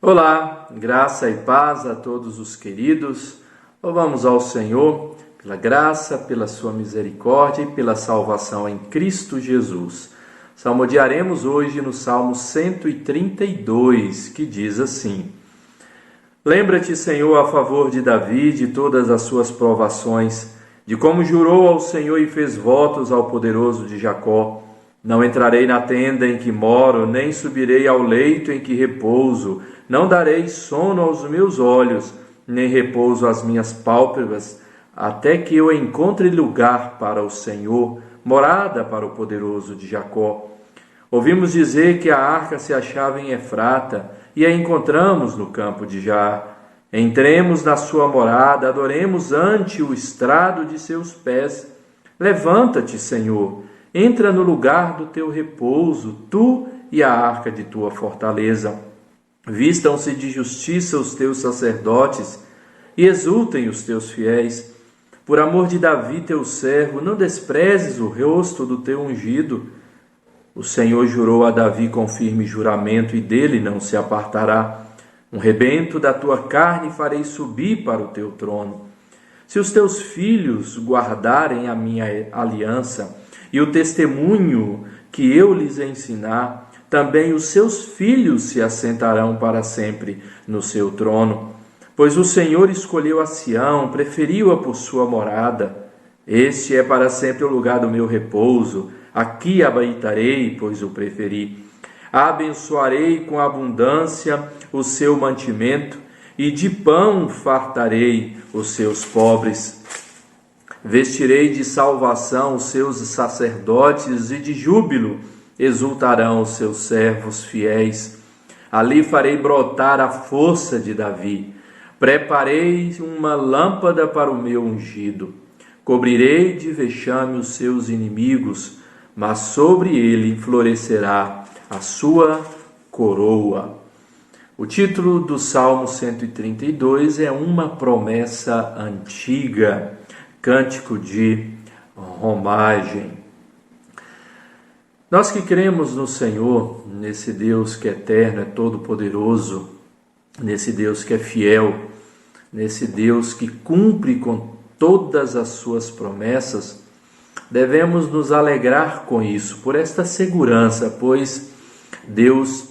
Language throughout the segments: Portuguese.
Olá, graça e paz a todos os queridos. Louvamos ao Senhor pela graça, pela sua misericórdia e pela salvação em Cristo Jesus. Salmodiaremos hoje no Salmo 132, que diz assim: Lembra-te, Senhor, a favor de Davi, de todas as suas provações, de como jurou ao Senhor e fez votos ao poderoso de Jacó. Não entrarei na tenda em que moro, nem subirei ao leito em que repouso. Não darei sono aos meus olhos, nem repouso às minhas pálpebras, até que eu encontre lugar para o Senhor, morada para o poderoso de Jacó. Ouvimos dizer que a arca se achava em Efrata, e a encontramos no campo de Jaar. Entremos na sua morada, adoremos ante o estrado de seus pés. Levanta-te, Senhor, entra no lugar do teu repouso, tu e a arca de tua fortaleza. Vistam-se de justiça os teus sacerdotes e exultem os teus fiéis. Por amor de Davi, teu servo, não desprezes o rosto do teu ungido. O Senhor jurou a Davi com firme juramento e dele não se apartará. Um rebento da tua carne farei subir para o teu trono. Se os teus filhos guardarem a minha aliança e o testemunho que eu lhes ensinar, também os seus filhos se assentarão para sempre no seu trono. Pois o Senhor escolheu a Sião, preferiu-a por sua morada. Este é para sempre o lugar do meu repouso. Aqui habitarei, pois o preferi. Abençoarei com abundância o seu mantimento, e de pão fartarei os seus pobres. Vestirei de salvação os seus sacerdotes, e de júbilo exultarão os seus servos fiéis. Ali farei brotar a força de Davi. Preparei uma lâmpada para o meu ungido. Cobrirei de vexame os seus inimigos, mas sobre ele florescerá a sua coroa. O título do Salmo 132 é Uma Promessa Antiga, cântico de romagem. Nós que cremos no Senhor, nesse Deus que é eterno, é todo-poderoso, nesse Deus que é fiel, nesse Deus que cumpre com todas as suas promessas, devemos nos alegrar com isso, por esta segurança, pois Deus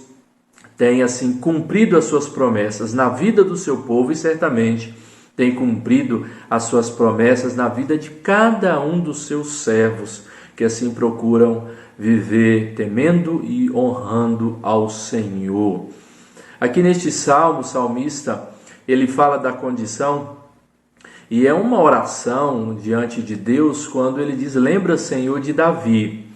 tem assim cumprido as suas promessas na vida do seu povo e certamente tem cumprido as suas promessas na vida de cada um dos seus servos, que assim procuram viver temendo e honrando ao Senhor. Aqui neste salmo, o salmista, ele fala da condição, e é uma oração diante de Deus, quando ele diz: lembra, Senhor, de Davi.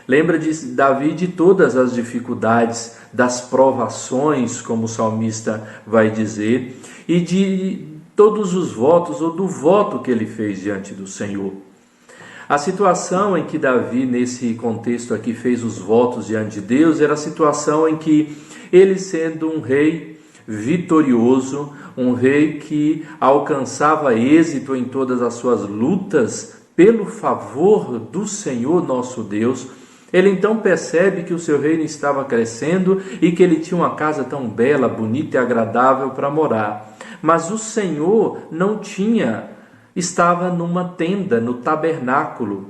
Lembra de Davi de todas as dificuldades, das provações, como o salmista vai dizer, e de todos os votos, ou do voto que ele fez diante do Senhor. A situação em que Davi, nesse contexto aqui, fez os votos diante de Deus, era a situação em que ele, sendo um rei vitorioso, um rei que alcançava êxito em todas as suas lutas, pelo favor do Senhor nosso Deus, ele então percebe que o seu reino estava crescendo e que ele tinha uma casa tão bela, bonita e agradável para morar. Mas o Senhor estava numa tenda, no tabernáculo.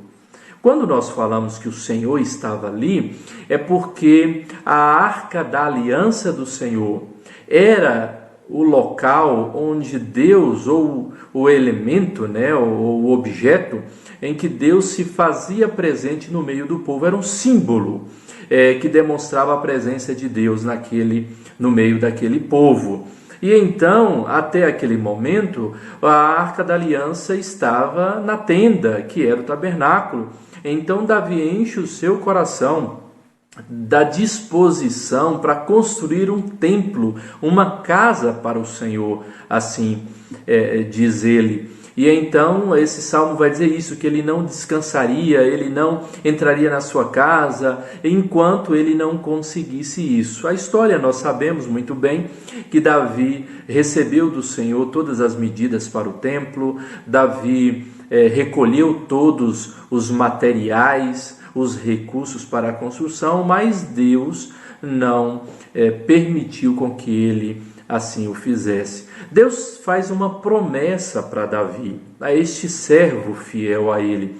Quando nós falamos que o Senhor estava ali, é porque a arca da aliança do Senhor era o local onde Deus, ou o elemento, ou o objeto, em que Deus se fazia presente no meio do povo. Era um símbolo que demonstrava a presença de Deus no meio daquele povo. E então, até aquele momento, a arca da aliança estava na tenda, que era o tabernáculo. Então Davi enche o seu coração da disposição para construir um templo, uma casa para o Senhor, assim diz ele. E então esse salmo vai dizer isso, que ele não descansaria, ele não entraria na sua casa enquanto ele não conseguisse isso. A história nós sabemos muito bem que Davi recebeu do Senhor todas as medidas para o templo. Davi recolheu todos os materiais, os recursos para a construção, mas Deus não permitiu com que ele assim o fizesse. Deus faz uma promessa para Davi, a este servo fiel a ele,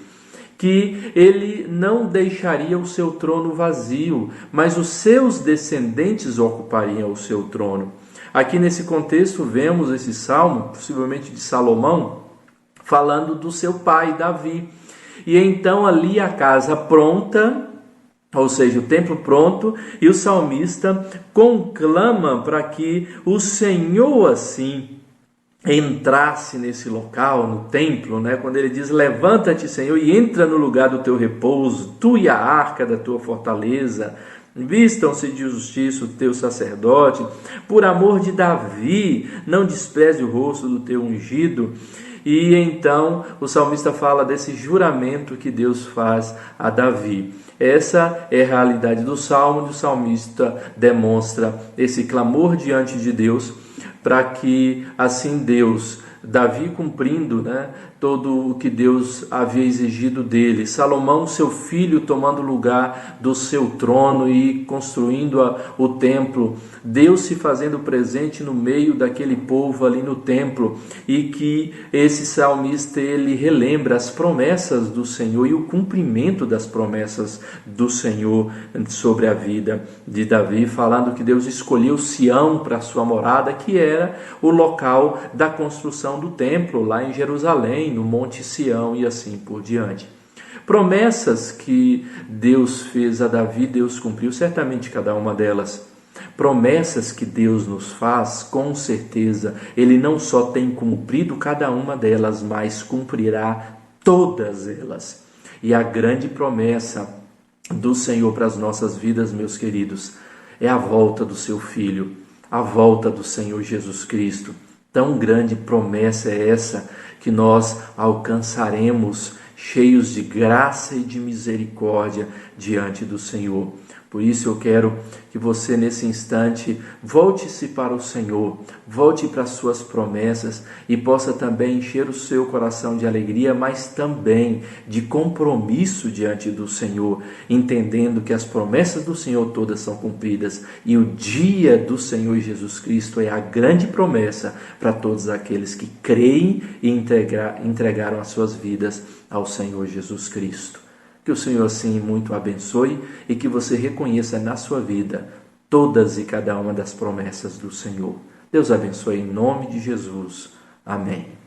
que ele não deixaria o seu trono vazio, mas os seus descendentes ocupariam o seu trono. Aqui nesse contexto vemos esse salmo, possivelmente de Salomão, falando do seu pai Davi. E então ali a casa pronta, ou seja, o templo pronto, e o salmista conclama para que o Senhor assim entrasse nesse local, no templo, quando ele diz: levanta-te, Senhor, e entra no lugar do teu repouso, tu e a arca da tua fortaleza. Vistam-se de justiça o teu sacerdote, por amor de Davi, não despreze o rosto do teu ungido. E então o salmista fala desse juramento que Deus faz a Davi. Essa é a realidade do salmo, onde o salmista demonstra esse clamor diante de Deus, para que assim Davi cumprindo todo o que Deus havia exigido dele, Salomão, seu filho, tomando lugar do seu trono e construindo o templo, Deus se fazendo presente no meio daquele povo ali no templo, e que esse salmista ele relembra as promessas do Senhor e o cumprimento das promessas do Senhor sobre a vida de Davi, falando que Deus escolheu Sião para sua morada, que era o local da construção do templo lá em Jerusalém, no Monte Sião, e assim por diante. Promessas que Deus fez a Davi, Deus cumpriu certamente cada uma delas. Promessas que Deus nos faz, com certeza, Ele não só tem cumprido cada uma delas, mas cumprirá todas elas. E a grande promessa do Senhor para as nossas vidas, meus queridos, é a volta do seu Filho, a volta do Senhor Jesus Cristo. Tão grande promessa é essa, que nós alcançaremos cheios de graça e de misericórdia diante do Senhor. Por isso eu quero que você nesse instante volte-se para o Senhor, volte para as suas promessas e possa também encher o seu coração de alegria, mas também de compromisso diante do Senhor, entendendo que as promessas do Senhor todas são cumpridas e o dia do Senhor Jesus Cristo é a grande promessa para todos aqueles que creem e entregaram as suas vidas ao Senhor Jesus Cristo. Que o Senhor assim muito abençoe e que você reconheça na sua vida todas e cada uma das promessas do Senhor. Deus abençoe em nome de Jesus. Amém.